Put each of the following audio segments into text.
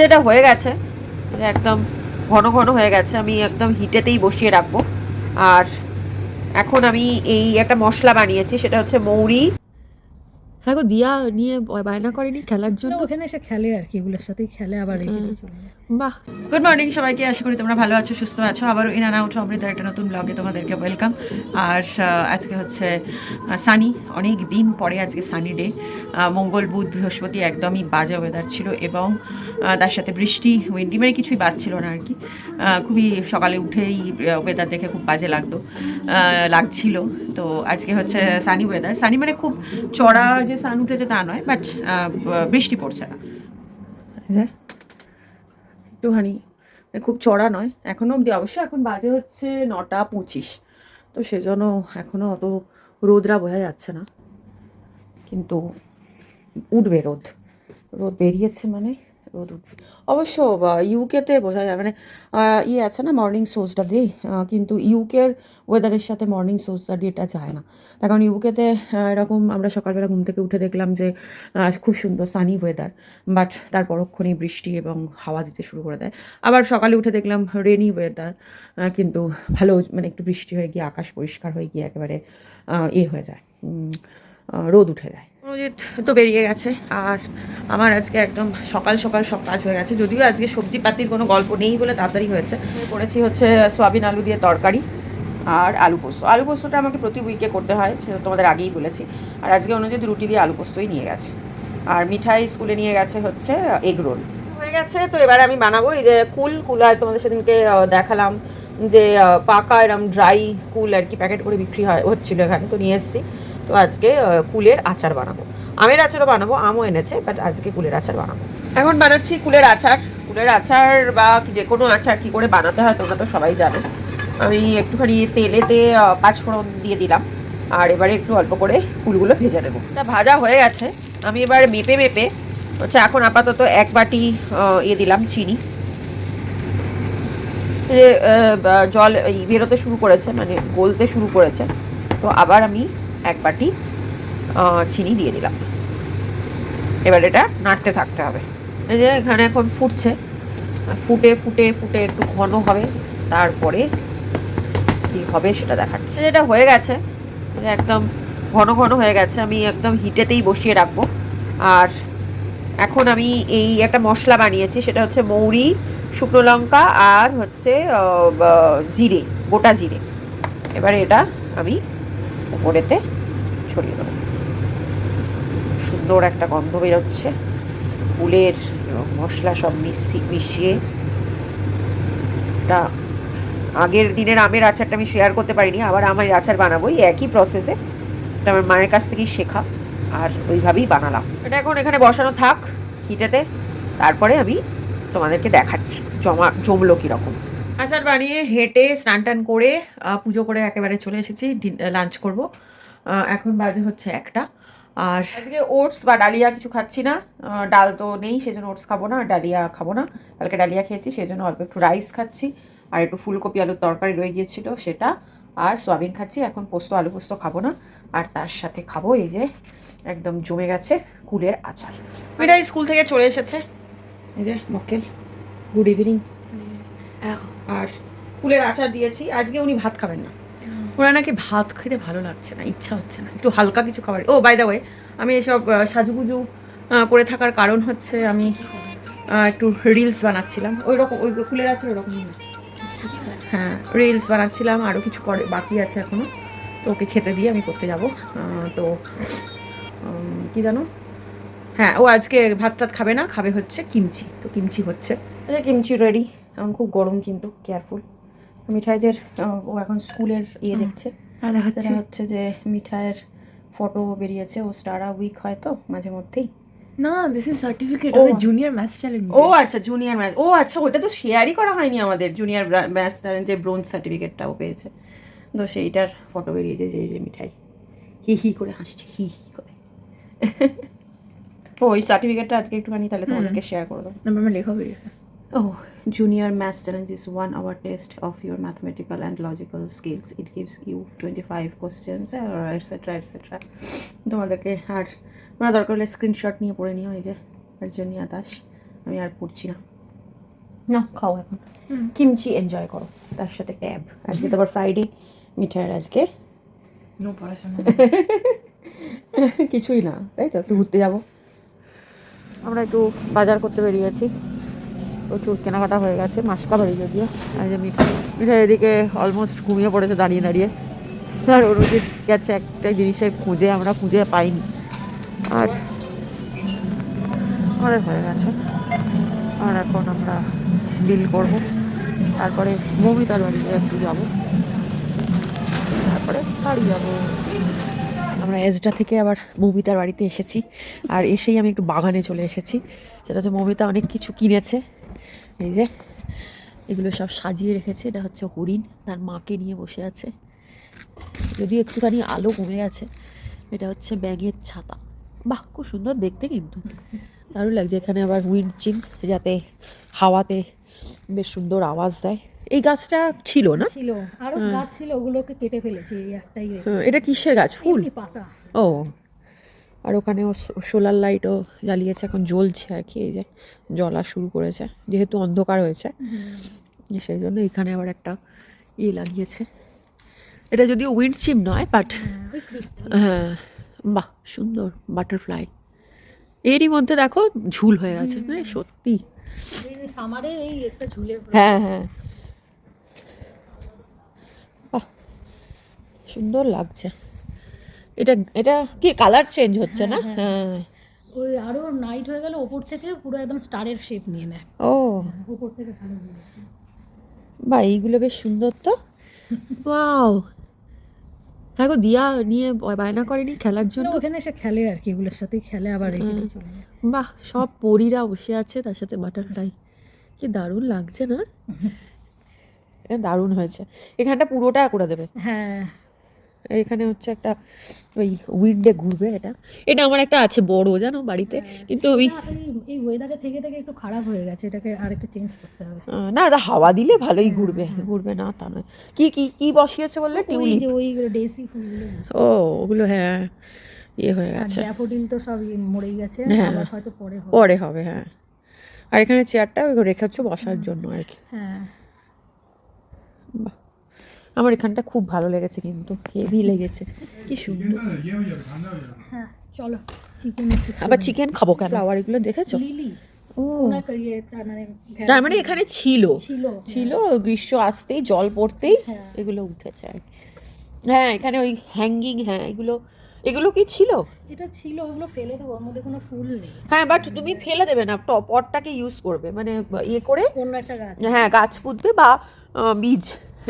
এটা হয়ে গেছে, একদম ঘন ঘন হয়ে গেছে। আমি একদম হিটেতেই বসিয়ে রাখবো। আর এখন আমি এই একটা মশলা বানিয়েছি, সেটা হচ্ছে মৌরি। হ্যাঁ গো, দিয়া নিয়ে বায়না করেনি খেলার জন্য, ওখানে এসে খেলে আর কি, এগুলোর সাথেই খেলে, আবার রেখে দিয়ে চলে যায়। বাহ। গুড মর্নিং সবাইকে, আশা করি তোমরা ভালো আছো, সুস্থ আছো। আবারও ইন অ্যান্ড আউট অমৃতার একটা নতুন ব্লগে তোমাদেরকে ওয়েলকাম। আর আজকে হচ্ছে সানি, অনেক দিন পরে আজকে সানি ডে। মঙ্গল বুধ বৃহস্পতি একদমই বাজে ওয়েদার ছিল, এবং তার সাথে বৃষ্টি, উইন্ডি, মানে কিছুই বাজছিল না আর কি। খুবই সকালে উঠেই ওয়েদার দেখে খুব বাজে লাগছিল। তো আজকে হচ্ছে সানি ওয়েদার। সানি মানে খুব চড়া যে সান উঠেছে তা নয়, বাট বৃষ্টি পড়ছে না, একটুখানি, খুব চড়া নয় এখনও অবধি। অবশ্য এখন বাজে হচ্ছে 9:25, তো সেজন্য এখনও অত রোদরা বোঝা যাচ্ছে না, কিন্তু উঠবে রোদ। রোদ বেরিয়েছে মানে রোদ উঠবে অবশ্য। ইউকেতে বোঝা যায়, মানে ইয়ে আছে না, মর্নিং সোলস্টার ডে, কিন্তু ইউকের ওয়েদারের সাথে মর্নিং সোলস্টার ডেটা যায় না। তার কারণ ইউকেতে এরকম আমরা সকালবেলা ঘুম থেকে উঠে দেখলাম যে খুব সুন্দর সানি ওয়েদার, বাট তার পরক্ষণেই বৃষ্টি এবং হাওয়া দিতে শুরু করে দেয়। আবার সকালে উঠে দেখলাম রেনি ওয়েদার, কিন্তু ভালো, মানে একটু বৃষ্টি হয়ে গিয়ে আকাশ পরিষ্কার হয়ে গিয়ে একেবারে হয়ে যায়, রোদ উঠে যায়। অনুজিৎ তো বেরিয়ে গেছে, আর আমার আজকে একদম সকাল সকাল সব কাজ হয়ে গেছে। যদিও আজকে সবজি পাতির কোনো গল্প নেই বলে তাড়াতাড়ি হয়েছে। করেছি হচ্ছে সয়াবিন আলু দিয়ে তরকারি আর আলু পোস্ত। আলু পোস্তটা আমাকে প্রতি উইকে করতে হয়, সেটা তোমাদের আগেই বলেছি। আর আজকে অনুজিৎ রুটি দিয়ে আলু পোস্তই নিয়ে গেছে। আর মিঠাই স্কুলে নিয়ে গেছে হচ্ছে এগ রোল। হয়ে গেছে, তো এবার আমি বানাবো এই যে কুল আর তোমাদের সেদিনকে দেখালাম যে পাকা এরম ড্রাই কুল আর কি প্যাকেট করে বিক্রি হচ্ছিলো এখানে, তো নিয়ে এসেছি। তো আজকে কুলের আচার বানাবো, আমের আচারও বানাবো, আমও এনেছে, বাট আজকে কুলের আচার বানাবো। এখন বানাচ্ছি কুলের আচার। কুলের আচার বা যে কোনো আচার কী করে বানাতে হয় তোমরা তো সবাই জানো। আমি একটুখানি তেলেতে 5 ফোড়ন দিয়ে দিলাম, আর এবারে একটু অল্প করে কুলগুলো ভেজে নেবো। এটা ভাজা হয়ে গেছে, আমি এবার মেপে হচ্ছে এখন আপাতত 1 বাটি দিলাম চিনি। যে জল বেরোতে শুরু করেছে, মানে গলতে শুরু করেছে, তো আবার আমি 1 বাটি চিনি দিয়ে দিলাম। এবার এটা নাড়তে থাকতে হবে। এই যে এখানে এখন ফুটছে, ফুটে ফুটে ফুটে একটু ঘন হবে, তারপরে কী হবে সেটা দেখাচ্ছে। যেটা হয়ে গেছে, একদম ঘন ঘন হয়ে গেছে। আমি একদম হিটেতেই বসিয়ে রাখবো। আর এখন আমি এই একটা মশলা বানিয়েছি, সেটা হচ্ছে মৌরি, শুকনো লঙ্কা আর হচ্ছে জিরে, গোটা জিরে। এবারে এটা আমি উপরেতে ছড়িয়ে দেবো। সুন্দর একটা গন্ধ বেরোচ্ছে ফুলের এবং মশলা সব মিশিয়ে। এটা আগের দিনের আমের আচারটা আমি শেয়ার করতে পারিনি, আবার আমের আচার বানাবো এই একই প্রসেসে। এটা আমার মায়ের কাছ থেকেই শেখা, আর ওইভাবেই বানালাম। এটা এখন এখানে বসানো থাক হিটেতে, তারপরে আমি তোমাদেরকে দেখাচ্ছি জমলো কীরকম। আচার বানিয়ে হেঁটে স্নান টান করে পুজো করে একেবারে চলে এসেছি, লাঞ্চ করব। এখন বাজে হচ্ছে 1টা। আর আজকে ওটস বা ডালিয়া কিছু খাচ্ছি না, ডাল তো নেই সেজন্য ওটস খাবো না, ডালিয়া খাবো না। কালকে ডালিয়া খেয়েছি সেজন্য অল্প একটু রাইস খাচ্ছি, আর একটু ফুলকপি আলুর তরকারি রয়ে গিয়েছিল সেটা, আর সয়াবিন খাচ্ছি। এখন পোস্ত, আলু পোস্ত খাবো না। আর তার সাথে খাবো এই যে একদম জমে গেছে কুলের আচার। মেয়েটা স্কুল থেকে চলে এসেছে, এই যে মক্কেল, গুড ইভিনিং। আর কুলের আচার দিয়েছি। আজকে উনি ভাত খাবেন না, ওরা নাকি ভাত খেতে ভালো লাগছে না, ইচ্ছা হচ্ছে না, একটু হালকা কিছু খাবার। ও বাই দ্য ওয়ে, আমি এসব সাজুগুজু করে থাকার কারণ হচ্ছে আমি একটু রিলস বানাচ্ছিলাম, ওই রকম ওই কুলের আচার ওরকম। হ্যাঁ, রিলস বানাচ্ছিলাম, আরও কিছু করে বাকি আছে এখনও, তো ওকে খেতে দিয়ে আমি করতে যাব। তো কী জানো, হ্যাঁ, ও আজকে ভাত টাত খাবে না, খাবে হচ্ছে কিমচি, তো কিমচি হচ্ছে। আচ্ছা, কিমচি রেডি। এখন খুব গরম, কিন্তু কেয়ারফুল। মিঠাইদের ও এখন স্কুলের দেখছে, সেটা হচ্ছে যে মিঠাইয়ের ফটো বেরিয়েছে। ও স্টারা উইক হয় তো মাঝে মধ্যেই। না, দিস ইজ সার্টিফিকেট ও অফ জুনিয়র ম্যাথস চ্যালেঞ্জ। ও আচ্ছা, জুনিয়র ম্যাথ, ও আচ্ছা, ওটা তো শেয়ারই করা হয়নি আমাদের। জুনিয়র ম্যাথস চ্যালেঞ্জে ব্রোঞ্জ সার্টিফিকেটটাও পেয়েছে, তো সেইটার ফটো বেরিয়েছে। যে মিঠাই হি হি করে হাসছে, হি হি করে। ও ওই সার্টিফিকেটটা আজকে একটুখানি তাহলে তোমাদেরকে শেয়ার করে দেবো। আমার লেখা বেরিয়েছে। Oh, Junior Maths Challenge is 1 hour test of your mathematical and logical skills. It gives you 25 questions, etc. etc. তোমাদেরকে আর তোমরা দরকার হলে স্ক্রিনশট নিয়ে পড়ে নিও। এই যে অর্জুনিয়া দাস, আমি আর পড়ছি না। না খাও এখন, কিমচি এনজয় করো, তার সাথে ট্যাব। আজকে তো আবার ফ্রাইডে, মিঠাইয়ের আজকে নো পড়াশোনা। কিছুই না, তাই তো একটু ঘুরতে যাবো। আমরা একটু বাজার করতে বেরিয়েছি, প্রচুর কেনাকাটা হয়ে গেছে, মাসকা বাড়ি যদিও। আর যে মিঠাই এদিকে অলমোস্ট ঘুমিয়ে পড়েছে দাঁড়িয়ে দাঁড়িয়ে। আর অনুজিৎ গেছে একটা জিনিসের খুঁজে, আমরা খুঁজে পাইনি। আর আমাদের হয়ে গেছে। আর এখন আমরা বিল করব, তারপরে মৌমিতার বাড়িতে একটু যাবো, তারপরে বাড়ি যাবো। আমরা এজডা থেকে আবার মৌমিতার বাড়িতে এসেছি। আর এসেই আমি একটু বাগানে চলে এসেছি। সেটা হচ্ছে মৌমিতা অনেক কিছু কিনেছে। এই যে এগুলো সব সাজিয়ে রেখেছে। এটা হচ্ছে হরিণ, তার মাকে নিয়ে বসে আছে, যদিও একটুখানি আলো কমে গেছে। এটা হচ্ছে ব্যাঙের ছাতা। বাহ, খুব সুন্দর দেখতে, কিন্তু দারুণ লাগছে। এখানে আবার উইন্ড চিম, যাতে হাওয়াতে বেশ সুন্দর আওয়াজ দেয়। এই গাছটা ছিল না? ছিল, আরো গাছ ছিল, ওগুলোকে কেটে ফেলেছি, এই একটাই রেখে। এটা কিসের গাছ? ফুল? এমনি পাতা। ও, আর ওখানেও সোলার লাইটও জ্বালিয়েছে, এখন জ্বলছে আর কি। এই যে জ্বলা শুরু করেছে, যেহেতু অন্ধকার হয়েছে সেই জন্য এখানে আবার একটা লাগিয়েছে। এটা যদিও উইন্ড চিম নয়, বাট ওই ক্রিস্টাল। হ্যাঁ, বাহ সুন্দর বাটারফ্লাই। এরই মধ্যে দেখো ঝুল হয়ে গেছে, মানে সত্যি। সামারে এই একটা ঝুলে। হ্যাঁ হ্যাঁ, বাহ সুন্দর লাগছে। এটা এটা কি কালার চেঞ্জ হচ্ছে না? হ্যাঁ, ওই আরো নাইট হয়ে গেল, ওপর থেকে পুরো একদম স্টারের শেপ নিয়ে নেয়। ও ওপর থেকে ভালো লাগে। বাহ, এইগুলো বেশ সুন্দর তো। ওয়াও, হ্যাঁ গো, দিয়া নিয়ে বায়না করেনি খেলার জন্য? ওখানে এসে খেলে আর কি, এগুলোর সাথেই খেলে, আবার রেখে দিয়ে চলে যায়। বাহ, সব পরীরা বসে আছে, তার সাথে বাটারফ্লাই। কি দারুণ লাগছে না? এটা দারুণ হয়েছে। এখানটা পুরোটা করে দেবে। হ্যাঁ, এখানে হচ্ছে একটা ওই উইন্ডে ঘুরবে। এটা এটা আমার একটা আছে বড়, জানো, বাড়িতে, কিন্তু ওই এই ওয়েদারে থেকে থেকে একটু খারাপ হয়ে গেছে, এটাকে আরেকটা চেঞ্জ করতে হবে। না, এটা হাওয়া দিলে ভালোই ঘুরবে, ঘুরবে না তা নয়। কি কি কি বসিয়েছে বললে? ওই টিউলিপ? যে ওই ডেসি ফুলগুলো। ও, ওগুলো হ্যাঁ ইয়ে হয়ে আর গেছে। ড্যাফোডিল তো সব মরেই গেছে, হ্যাঁ। আবার হয়তো পরে হবে। পরে হবে, হ্যাঁ। আর এখানে চেয়ারটা রেখেছ বসার জন্য আর কি। হ্যাঁ, বাহ, আমার এখানটা খুব ভালো লেগেছে, কিন্তু হেভি লেগেছে, কি সুন্দর। হ্যাঁ, চলো চিকেন একটু আবার চিকেন খাবো কেন? ফ্লাওয়ার এগুলো দেখেছো? লিলি ও, ওনাকে ইয়েটা মানে তার মানে এখানে ছিল ছিল। ছিল গ্রীষ্ম আসতেই, জল পড়তেই হ্যাঁ। এগুলো উঠেছে আর কি। হ্যাঁ, এখানে ওই হ্যাঙ্গিং, হ্যাঁ এগুলো এগুলো কি ছিল? এটা ছিল, ওগুলো ফেলে দেবো, ওর মধ্যে কোনো ফুল নেই। হ্যাঁ, বাট তুমি ফেলে দেবে না, পটটাকে ইউজ করবে, মানে ইয়ে করে। অন্য একটা গাছ। হ্যাঁ, গাছ পুঁতবে বা বীজ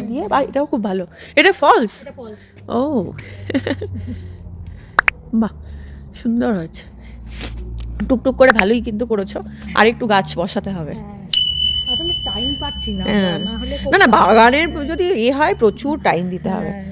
দিয়ে, বা এটাও খুব ভালো। এটা ফলস? এটা ফলস। ও বাহ, সুন্দর হয়েছে। টুকটুক করে ভালোই কিন্তু করেছো। আর একটু গাছ বসাতে হবে। হ্যাঁ, আসলে টাইম পাচ্ছি না, হ্যাঁ। না হলে না না, বাগানের যদি হয় প্রচুর টাইম দিতে হবে। হ্যাঁ,